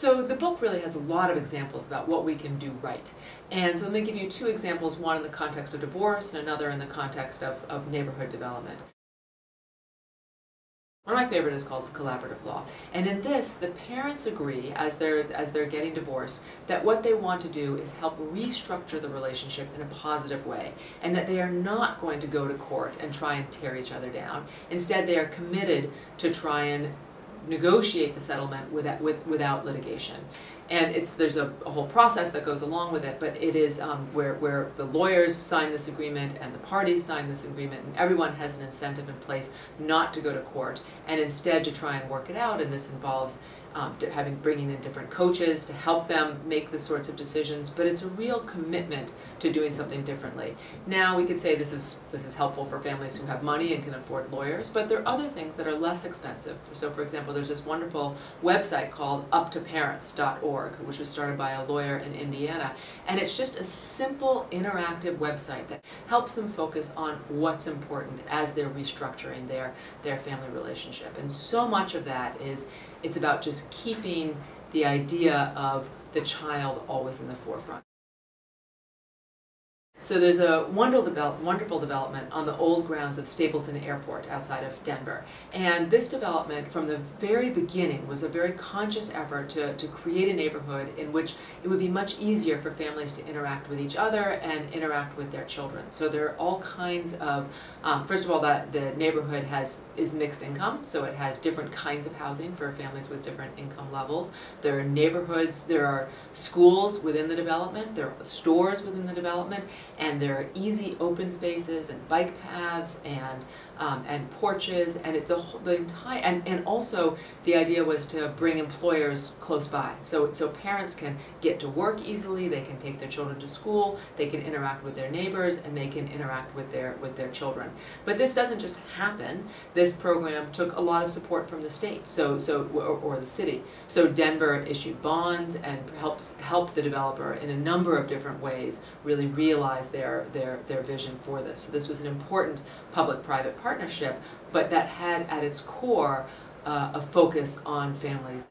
So the book really has a lot of examples about what we can do right. And so let me give you two examples, one in the context of divorce and another in the context of neighborhood development. One of my favorite is called collaborative law. And in this, the parents agree, as they're getting divorced, that what they want to do is help restructure the relationship in a positive way, and that they are not going to go to court and try and tear each other down. Instead, they are committed to try and negotiate the settlement without litigation. And there's a whole process that goes along with it, but it is where the lawyers sign this agreement and the parties sign this agreement, and everyone has an incentive in place not to go to court and instead to try and work it out. And this involves bringing in different coaches to help them make the sorts of decisions, but it's a real commitment to doing something differently. Now we could say this is helpful for families who have money and can afford lawyers, but there are other things that are less expensive. So for example, there's this wonderful website called uptoparents.org, which was started by a lawyer in Indiana, and it's just a simple interactive website that helps them focus on what's important as they're restructuring their family relationship. And so much of that it's about just keeping the idea of the child always in the forefront. So there's a wonderful development on the old grounds of Stapleton Airport outside of Denver. And this development from the very beginning was a very conscious effort to create a neighborhood in which it would be much easier for families to interact with each other and interact with their children. So there are all kinds of, first of all, the neighborhood is mixed income, so it has different kinds of housing for families with different income levels. There are neighborhoods, there are schools within the development, there are stores within the development, and there are easy open spaces and bike paths and porches, and the entire and also the idea was to bring employers close by, so parents can get to work easily, they can take their children to school, they can interact with their neighbors, and they can interact with their children. But this doesn't just happen. This program took a lot of support from the state, or the city. So Denver issued bonds and helped the developer in a number of different ways really realize their vision for this. So this was an important public-private partnership, but that had at its core a focus on families.